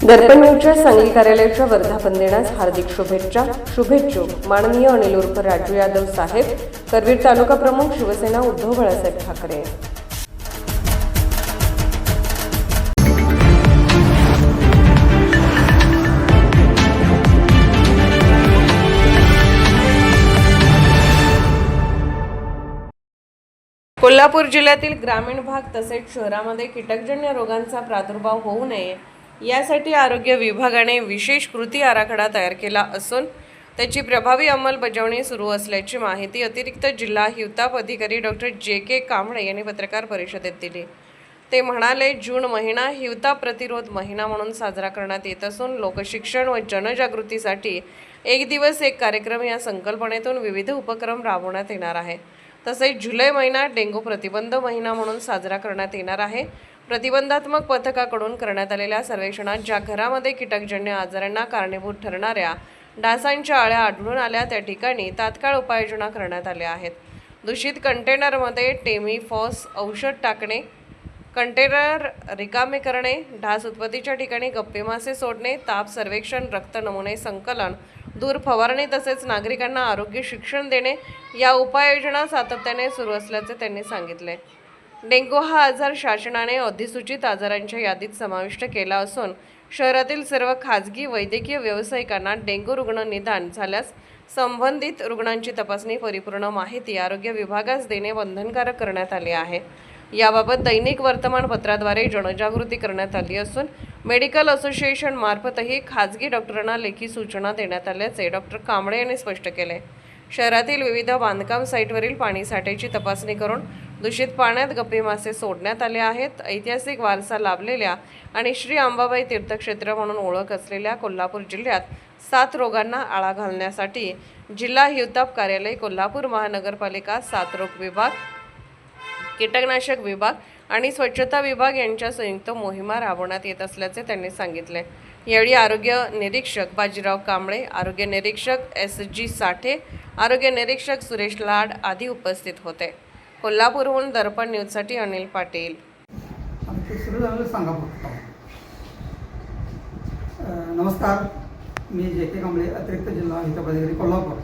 दर्पण न्यूजच्या सांगली कार्यालयाच्या वर्धापन दिनास हार्दिक शुभेच्छुक माननीय अनिल उर्फ राजू यादव साहेब, करवीर तालुका प्रमुख, शिवसेना, उद्धव बाळासाहेब ठाकरे। कोल्हापूर जिल्ह्यातील ग्रामीण भाग तसेच शहरामध्ये कीटकजन्य रोगांचा प्रादुर्भाव होऊ नये यासाठी आरोग्य विभागाने विशेष कृती आराखडा तयार केला असून त्याची प्रभावी अंमलबजावणी सुरू असल्याची माहिती अतिरिक्त जिल्हा हिवताप अधिकारी डॉक्टर जे.के. कांबळे यांनी पत्रकार परिषदेत दिली। ते म्हणाले, जून महिना हिवताप प्रतिरोध महिना म्हणून साजरा करण्यात येत असून लोकशिक्षण व जनजागृतीसाठी एक दिवस एक कार्यक्रम या संकल्पनेतून विविध उपक्रम राबवण्यात येणार आहे। तसेच जुलै महिना डेंग्यू प्रतिबंध महिना म्हणून साजरा करण्यात येणार आहे। प्रतिबंधात्मक पथकाकडून करण्यात आलेल्या सर्वेक्षणात ज्या घरामध्ये कीटकजन्य आजारांना कारणीभूत ठरणाऱ्या डासांच्या अळ्या आढळून आल्या त्या ठिकाणी तात्काळ उपाययोजना करण्यात आल्या आहेत। दूषित कंटेनरमध्ये टेमीफॉस औषध टाकणे, कंटेनर रिकामे करणे, डास उत्पत्तीच्या ठिकाणी गप्पे मासे सोडणे, ताप सर्वेक्षण, रक्त नमुने संकलन, दूर फवारणी तसेच नागरिकांना आरोग्य शिक्षण देणे या उपाययोजना सातत्याने सुरू असल्याचे त्यांनी सांगितले। डेंग्यू हा आजार शासनाने अधिसूचित आजारांच्या यादीत समाविष्ट केला असून शहरातील सर्व खाजगी वैद्यकीय व्यावसायिकांना डेंग्यू रुग्ण निदान झाल्यास संबंधित रुग्णांची तपासणी परिपूर्ण माहिती आरोग्य विभागास देणे बंधनकारक करण्यात आले आहे। याबाबत दैनिक वर्तमानपत्राद्वारे जनजागृती करण्यात आली असून मेडिकल असोसिएशन मार्फतही खाजगी डॉक्टरांना लेखी सूचना देण्यात आल्याचे डॉक्टर कांबळे यांनी स्पष्ट केले। शहरातील विविध बांधकाम साईटवरील पाणी साठ्याची तपासणी करून दूषित पाण्यात गप्पे मासे सोडण्यात आले आहेत। ऐतिहासिक वारसा लाभलेल्या आणि श्री अंबाबाई तीर्थक्षेत्र म्हणून ओळख असलेल्या कोल्हापूर जिल्ह्यात 7 रोगांना आळा घालण्यासाठी जिल्हा हिवताप कार्यालय, कोल्हापूर महानगरपालिका, साथरोग विभाग, कीटकनाशक विभाग आणि स्वच्छता विभाग यांच्या संयुक्त मोहिमा राबवण्यात येत असल्याचे त्यांनी सांगितले। यावेळी आरोग्य निरीक्षक बाजीराव कांबळे, आरोग्य निरीक्षक S.G. साठे, आरोग्य निरीक्षक सुरेश लाड आदी उपस्थित होते। कोल्हापूरहून दर्पण न्यूजसाठी अनिल पाटील। नमस्कार, मी जे.के. कांबळे, अतिरिक्त जिल्हा हिवताप अधिकारी, कोल्हापूर।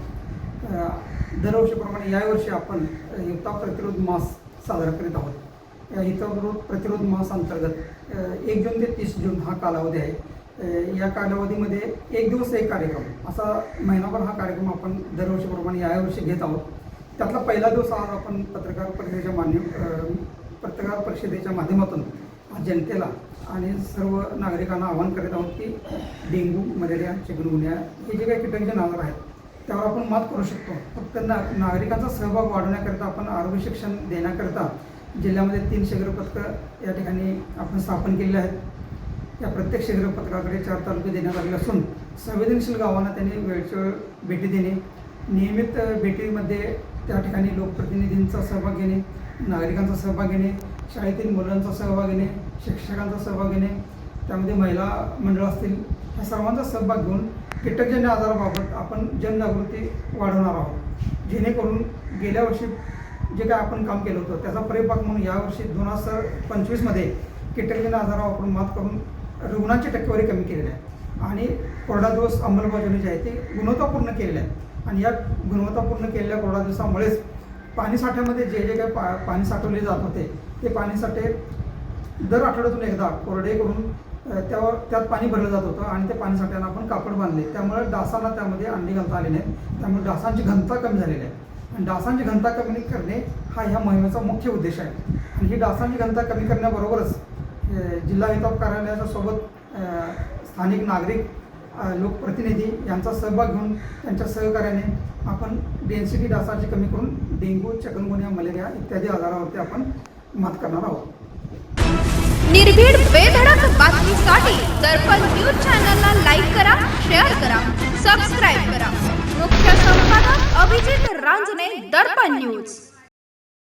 दरवर्षीप्रमाणे यावर्षी आपण हिवताप प्रतिरोध मास साजरा करीत आहोत। या हिवताप प्रतिरोध मास अंतर्गत 1 जून ते 30 जून हा कालावधी आहे। या कालावधीमध्ये एक दिवस एक कार्यक्रम असा महिनाभर हा कार्यक्रम आपण दरवर्षीप्रमाणे यावर्षी घेत आहोत। त्यातला पहिला दिवस आज आपण पत्रकार परिषदेच्या माध्यमातून जनतेला आणि सर्व नागरिकांना आवाहन करीत आहोत की डेंग्यू, मलेरिया, चिकनगुन्या हे जे काही कीटकजन्य आजार आहेत त्यावर आपण मात करू शकतो। फक्त नागरिकांचा सहभाग वाढवण्याकरिता आपण आरोग्य शिक्षण देण्याकरिता जिल्ह्यामध्ये 3 शिबिर पथकं या ठिकाणी आपण स्थापन केलेली आहेत। या प्रत्येक शिबिर पथकाकडे 4 तालुके देण्यात आलेले असून संवेदनशील गावांना त्यांनी वेळच्या वेळ भेटी देणे, नियमित भेटीमध्ये त्या ठिकाणी लोकप्रतिनिधींचा सहभाग घेणे, नागरिकांचा सहभाग घेणे, शाळेतील मुलांचा सहभाग घेणे, शिक्षकांचा सहभाग घेणे, त्यामध्ये महिला मंडळ असतील, ह्या सर्वांचा सहभाग घेऊन कीटकजन्य आजाराबाबत आपण जनजागृती वाढवणार आहोत। जेणेकरून गेल्या वर्षी जे काय आपण काम केलं होतं त्याचा परिपाक म्हणून यावर्षी 2025मध्ये कीटकजन्य आजारावर आपण मात करून रुग्णांची टक्केवारी कमी केलेली आहे आणि कोरडा दिवस अंमलबजावणी जी आहे ती गुणवत्तापूर्ण केलेली आहे। आणि या गुणवत्तापूर्ण केलेल्या कोरडा दिवसामुळेच पाणीसाठ्यामध्ये जे जे काही पाणी साठवले जात होते ते पाणीसाठे दर आठवड्यातून एकदा कोरडे करून त्यात पाणी भरलं जात होतं आणि त्या पाणीसाठ्यानं आपण कापड बांधले, त्यामुळे डासांना त्यामध्ये अंडी घालता आली नाहीत, त्यामुळे डासांची घनता कमी झालेली आहे। आणि डासांची घनता कमी करणे हा ह्या मोहिमेचा मुख्य उद्देश आहे। आणि ही डासांची घनता कमी करण्याबरोबरच जिल्हा हिवताप कार्यालयाच्या सोबत स्थानिक नागरिक, लोकप्रतिनिधी यांचा सहभाग घेऊन त्यांच्या सहकार्याने आपण डेन्सिटी डासाची कमी करून डेंग्यू, चिकनगुन्या, मलेरिया इत्यादी आजारावरती आपण मात करणार आहोत। निर्भीड बेधडक बातमीसाठी दर्पण न्यूज चॅनलला लाईक करा, शेअर करा, सबस्क्राईब करा। मुख्य संपादक अभिजित रांजणे, दर्पण न्यूज।